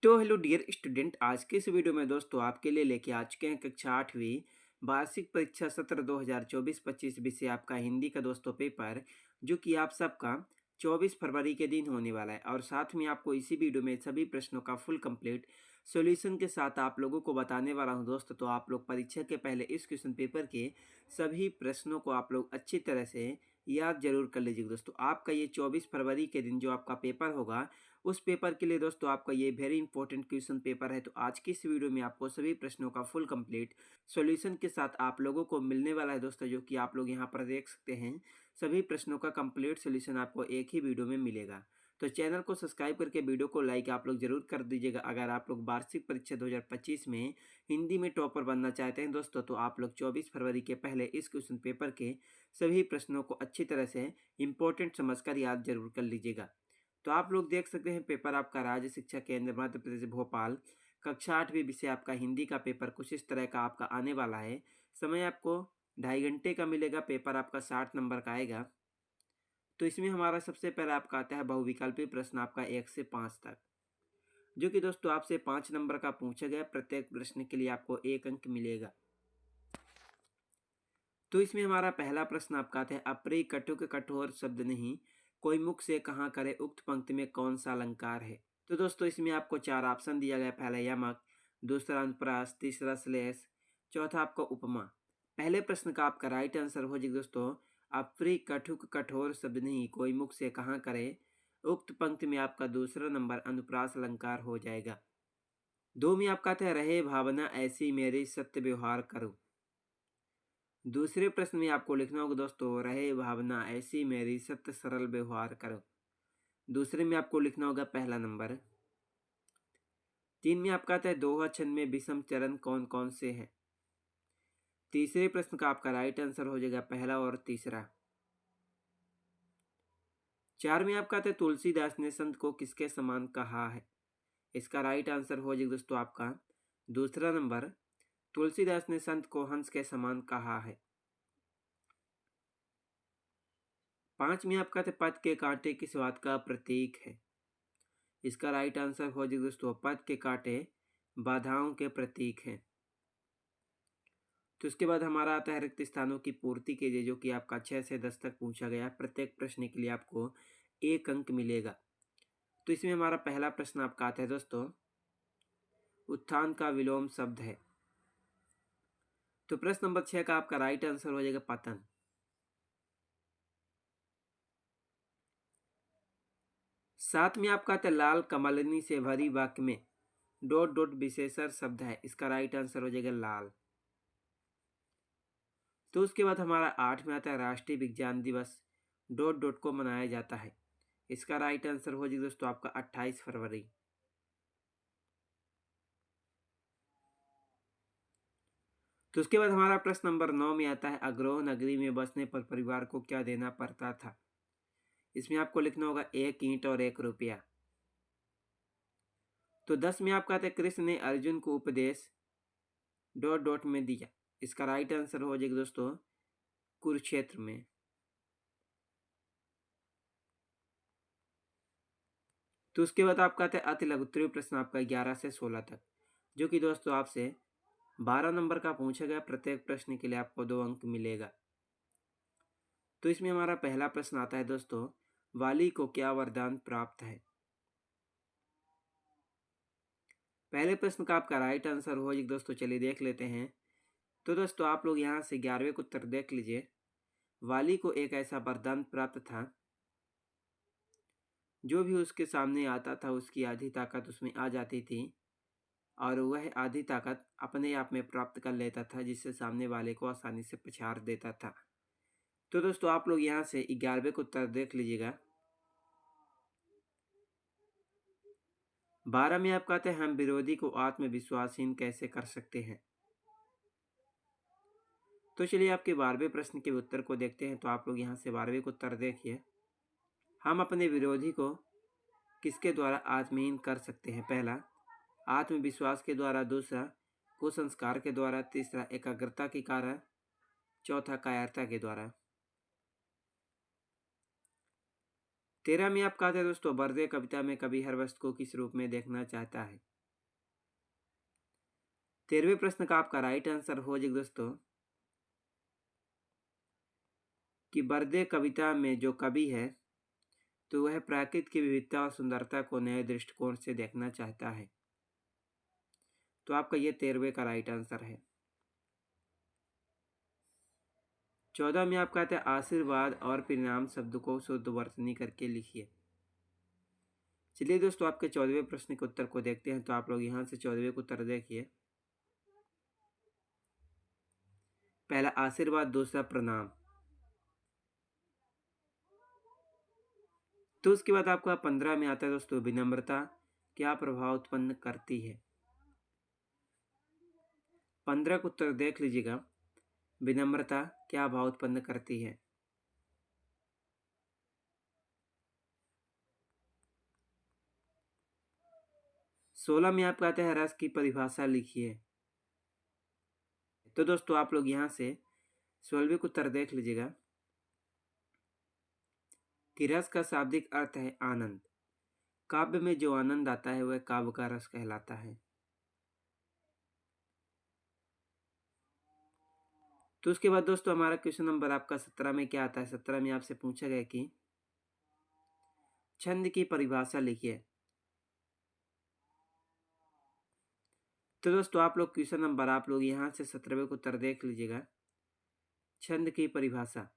तो hello dear student, आज के इस वीडियो में दोस्तों आपके लिए लेके आ चुके हैं कक्षा 8वीं वार्षिक परीक्षा सत्र 2024-25 विषय आपका हिंदी का दोस्तों पेपर, जो कि आप सबका 24 फरवरी के दिन होने वाला है। और साथ में आपको इसी वीडियो में सभी प्रश्नों का फुल कंप्लीट सॉल्यूशन के साथ आप लोगों को बताने वाला हूं दोस्तों। तो आप लोग परीक्षा के पहले इस क्वेश्चन पेपर के सभी प्रश्नों को आप लोग अच्छी तरह से याद जरूर कर लीजिए दोस्तों। आपका ये 24 फरवरी के दिन जो आपका पेपर होगा, उस पेपर के लिए दोस्तों आपका ये वेरी इंपॉर्टेंट क्वेश्चन पेपर है। तो आज की इस वीडियो में आपको सभी प्रश्नों का फुल कंप्लीट सॉल्यूशन के साथ आप लोगों को मिलने वाला है दोस्तों, जो कि आप लोग यहाँ पर देख सकते हैं। सभी प्रश्नों का कंप्लीट सॉल्यूशन आपको एक ही वीडियो में मिलेगा। तो चैनल को सब्सक्राइब करके वीडियो को लाइक आप लोग जरूर कर दीजिएगा। अगर आप लोग वार्षिक परीक्षा 2025 में हिंदी में टॉपर बनना चाहते हैं दोस्तों, तो आप लोग 24 फरवरी के पहले इस क्वेश्चन पेपर के सभी प्रश्नों को अच्छी तरह से इंपॉर्टेंट समझकर याद जरूर कर लीजिएगा। तो आप लोग देख सकते हैं पेपर आपका राज्य शिक्षा केंद्र मध्य प्रदेश भोपाल कक्षा 8वीं विषय आपका हिंदी का पेपर कुछ इस तरह का आपका आने वाला है। समय आपको 2.5 घंटे का मिलेगा। पेपर आपका 60 नंबर का आएगा। तो इसमें हमारा सबसे पहला आपका आता है बहुविकल्पी प्रश्न आपका 1 से 5 तक, जो कि दोस्तों आपसे 5 नंबर का पूछा गया। प्रत्येक प्रश्न के लिए आपको 1 अंक मिलेगा। तो इसमें हमारा पहला प्रश्न आपका आता है अप्रिय कटुक कठोर शब्द नहीं, कोई मुख से कहाँ करे, उक्त पंक्ति में कौन सा अलंकार है। तो दोस्तों इसमें आपको 4 ऑप्शन दिया गया। पहला यमक, दूसरा अनुप्रास, तीसरा श्लेष, चौथा आपका उपमा। पहले प्रश्न का आपका राइट आंसर हो जाएगा दोस्तों अप्रिय कटुक कठोर शब्द नहीं, कोई मुख से कहाँ करे, उक्त पंक्ति में आपका दूसरा नंबर अनुप्रास अलंकार हो जाएगा। 2 में आपका आता है रहे भावना ऐसी मेरी सत्य व्यवहार करो। दूसरे प्रश्न में आपको लिखना होगा दोस्तों रहे भावना ऐसी मेरी सत्य सरल व्यवहार करो। दूसरे में आपको लिखना होगा पहला नंबर। 3 में आपका आता है दोहा छंद में विषम चरण कौन कौन से हैं। तीसरे प्रश्न का आपका राइट आंसर हो जाएगा पहला और तीसरा। 4 में आपका आता है तुलसीदास ने संत को किसके समान कहा है। इसका राइट आंसर हो जाएगा दोस्तों आपका दूसरा नंबर। तुलसीदास ने संत को हंस के समान कहा है। 5 में आपका था पद के कांटे किस बात का प्रतीक है। इसका राइट आंसर हो जाएगा दोस्तों पद के कांटे बाधाओं के प्रतीक हैं। तो इसके बाद हमारा आता है रिक्त स्थानों की पूर्ति कीजिए, जो कि आपका 6 से 10 तक पूछा गया। प्रत्येक प्रश्न के लिए आपको 1 अंक मिलेगा। तो इसमें हमारा पहला प्रश्न आपका आता है दोस्तों उत्थान का विलोम शब्द है। तो प्रश्न नंबर 6 का आपका राइट आंसर हो जाएगा पतन। 7 में आपका आता है लाल कमलनी से भरी वाक्य में डॉट डॉट विशेषण शब्द है। इसका राइट आंसर हो जाएगा लाल। तो उसके बाद हमारा 8 में आता है राष्ट्रीय विज्ञान दिवस डॉट डॉट को मनाया जाता है। इसका राइट आंसर हो जाएगा दोस्तों आपका 28 फरवरी। तो उसके बाद हमारा प्रश्न नंबर 9 में आता है अग्रोह नगरी में बसने पर परिवार को क्या देना पड़ता था। इसमें आपको लिखना होगा 1 ईंट और 1 रुपया। तो 10 में आपका आता है कृष्ण ने अर्जुन को उपदेश डॉट डॉट में दिया। इसका राइट आंसर हो जाएगा दोस्तों कुरुक्षेत्र में। तो उसके बाद आपका आता है अति लघुत्तरीय प्रश्न आपका 11 से 16 तक, जो कि दोस्तों आपसे 12 नंबर का पूछा गया। प्रत्येक प्रश्न के लिए आपको 2 अंक मिलेगा। तो इसमें हमारा पहला प्रश्न आता है दोस्तों वाली को क्या वरदान प्राप्त है। पहले प्रश्न का आपका राइट आंसर हो जाएगा दोस्तों, चलिए देख लेते हैं। तो दोस्तों आप लोग यहाँ से 11वें का उत्तर देख लीजिए। वाली को एक ऐसा वरदान प्राप्त था, जो भी उसके सामने आता था उसकी आधी ताकत उसमें आ जाती थी, और वह आधी ताकत अपने आप में प्राप्त कर लेता था, जिससे सामने वाले को आसानी से पछाड़ देता था। तो दोस्तों आप लोग यहाँ से 11वें का उत्तर देख लीजिएगा। 12 में आपका आता है हम विरोधी को आत्मविश्वासहीन कैसे कर सकते हैं। तो चलिए आपके 12वें प्रश्न के उत्तर को देखते हैं। तो आप लोग यहाँ से 12वें का उत्तर देखिए। हम अपने विरोधी को किसके द्वारा आत्महीन कर सकते हैं। पहला आत्मविश्वास के द्वारा, दूसरा कुसंस्कार के द्वारा, तीसरा एकाग्रता के कारण, चौथा कायरता के द्वारा। 13 में आपका आता है दोस्तों वर्दे कविता में कवि हर वस्तु को किस रूप में देखना चाहता है। 13वें प्रश्न का आपका राइट आंसर हो जाएगा दोस्तों कि बर्दे कविता में जो कवि है तो वह प्रकृति की विविधता और सुंदरता को नए दृष्टिकोण से देखना चाहता है। तो आपका ये 13वें का राइट आंसर है। 14 में आपका आता है आशीर्वाद और परिणाम शब्द को शुद्ध वर्तनी करके लिखिए। चलिए दोस्तों आपके 14वें प्रश्न के उत्तर को देखते हैं। तो आप लोग यहाँ से 14वें का उत्तर देखिए। पहला आशीर्वाद, दूसरा प्रणाम। तो उसके बाद आपका 15 में आता है दोस्तों विनम्रता क्या प्रभाव उत्पन्न करती है। 15 का उत्तर देख लीजिएगा। विनम्रता क्या भाव उत्पन्न करती है। 16 में आपका आता है रस की परिभाषा लिखिए। तो दोस्तों आप लोग यहाँ से 16वें का उत्तर देख लीजिएगा कि रस का शाब्दिक अर्थ है आनंद। काव्य में जो आनंद आता है वह काव्य का रस कहलाता है। तो उसके बाद दोस्तों हमारा क्वेश्चन नंबर आपका 17 में क्या आता है। 17 में आपसे पूछा गया कि छंद की परिभाषा लिखिए। तो दोस्तों आप लोग क्वेश्चन नंबर आप लोग यहाँ से 17वें को उत्तर देख लीजिएगा। छंद की परिभाषा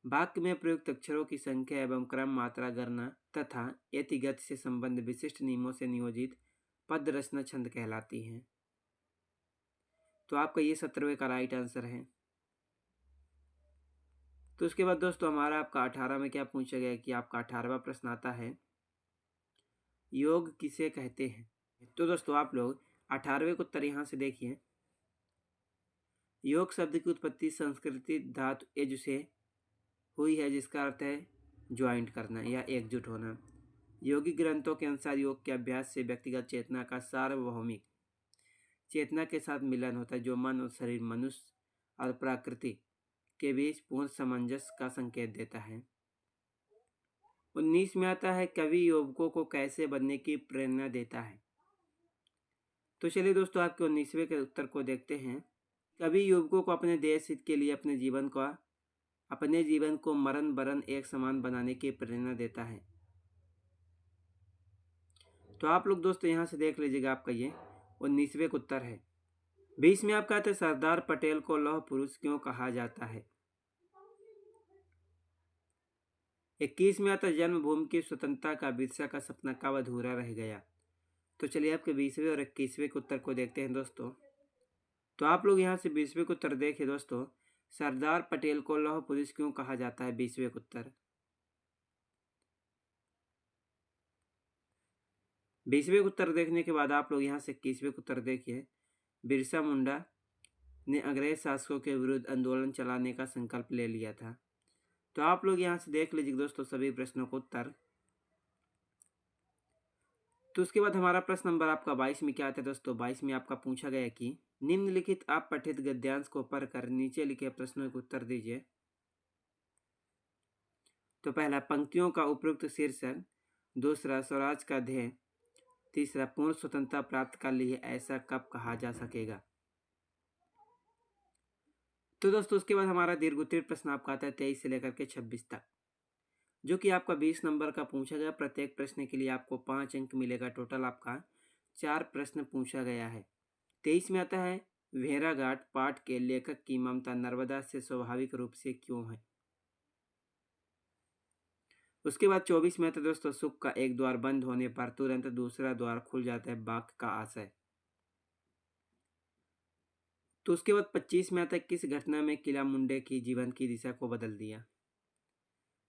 वाक्य में प्रयुक्त अक्षरों की संख्या एवं क्रम, मात्रा, गणना तथा यतिगति से संबंध विशिष्ट नियमों से नियोजित पद रचना छंद कहलाती है। तो आपका ये 17वें का राइट आंसर है। तो उसके बाद दोस्तों हमारा आपका 18 में क्या पूछा गया कि आपका 18वां प्रश्न आता है योग किसे कहते हैं। तो दोस्तों आप लोग 18वें को उत्तर यहाँ से देखिए। योग शब्द की उत्पत्ति संस्कृत धातु एज से हुई है जिसका अर्थ है ज्वाइंट करना या एकजुट होना। योगिक ग्रंथों के अनुसार योग के अभ्यास से व्यक्तिगत चेतना का सार्वभौमिक चेतना के साथ मिलन होता है जो मन और शरीर, मनुष्य और प्रकृति के बीच पूर्ण सामंजस्य का संकेत देता है। 19 में आता है कवि युवकों को कैसे बनने की प्रेरणा देता है। तो चलिए दोस्तों आपके 19वें के उत्तर को देखते हैं। कवि युवकों को अपने देश हित के लिए अपने जीवन को मरण बरन एक समान बनाने की प्रेरणा देता है। तो आप लोग दोस्तों यहाँ से देख लीजिएगा आपका ये 19वें का उत्तर है। 20 में आपका आता है सरदार पटेल को लौह पुरुष क्यों कहा जाता है। 21 में आता है जन्मभूमि की स्वतंत्रता का बिरसा का सपना कब अधूरा रह गया। तो चलिए आपके 20वें और 21वें के उत्तर को देखते हैं दोस्तों। तो आप लोग यहाँ से 20वें का उत्तर देखिए दोस्तों। सरदार पटेल को लौह पुरुष क्यों कहा जाता है। 20वें का उत्तर 20वें का उत्तर देखने के बाद आप लोग यहाँ से 21वें का उत्तर देखिए। बिरसा मुंडा ने अंग्रेज शासकों के विरुद्ध आंदोलन चलाने का संकल्प ले लिया था। तो आप लोग यहाँ से देख लीजिए दोस्तों सभी प्रश्नों को उत्तर। तो उसके बाद हमारा प्रश्न नंबर आपका 22 में क्या आता है दोस्तों। 22 में आपका पूछा गया कि निम्नलिखित आप पठित गद्यांश को पढ़कर नीचे लिखे प्रश्नों के उत्तर दीजिए। तो पहला पंक्तियों का उपयुक्त शीर्षक, दूसरा स्वराज का ध्येय, तीसरा पूर्ण स्वतंत्रता प्राप्त कर ली है ऐसा कब कहा जा सकेगा। तो दोस्तों उसके बाद हमारा दीर्घोत्तरीय प्रश्न आपका आता है 23 से लेकर के 26 तक, जो कि आपका 20 नंबर का पूछा गया। प्रत्येक प्रश्न के लिए आपको 5 अंक मिलेगा। टोटल आपका 4 प्रश्न पूछा गया है। 23 में आता है भेड़ाघाट पाठ के लेखक की ममता नर्मदा से स्वाभाविक रूप से क्यों है। उसके बाद 24 में आता है दोस्तों सुख का एक द्वार बंद होने पर तुरंत दूसरा द्वार खुल जाता है वाक्य का आशय। तो उसके बाद 25 में आता है किस घटना में किला मुंडे की जीवन की दिशा को बदल दिया।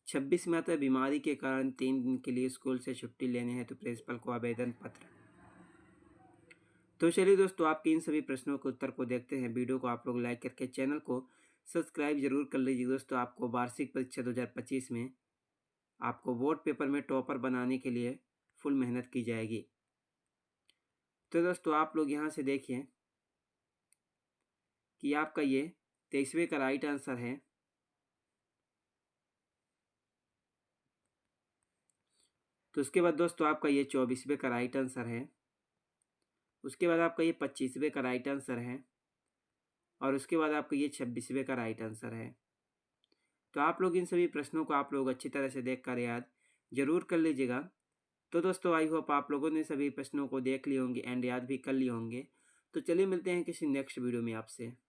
26 में आता है बीमारी के कारण 3 दिन के लिए स्कूल से छुट्टी लेने हेतु प्रिंसिपल को आवेदन पत्र। तो चलिए दोस्तों आपके इन सभी प्रश्नों के उत्तर को देखते हैं। वीडियो को आप लोग लाइक करके चैनल को सब्सक्राइब जरूर कर लीजिए दोस्तों। आपको वार्षिक परीक्षा 2025 में आपको बोर्ड पेपर में टॉपर बनाने के लिए फुल मेहनत की जाएगी। तो दोस्तों आप लोग यहाँ से देखिए कि आपका ये 23वें का राइट आंसर है। तो उसके बाद दोस्तों आपका ये 24वें का राइट आंसर है। उसके बाद आपका ये 25वें का राइट आंसर है और उसके बाद आपका ये 26वें का राइट आंसर है। तो आप लोग इन सभी प्रश्नों को आप लोग अच्छी तरह से देख कर याद जरूर कर लीजिएगा। तो दोस्तों आई होप आप लोगों ने सभी प्रश्नों को देख लिए होंगे एंड याद भी कर लिए होंगे। तो चलिए मिलते हैं किसी नेक्स्ट वीडियो में आपसे।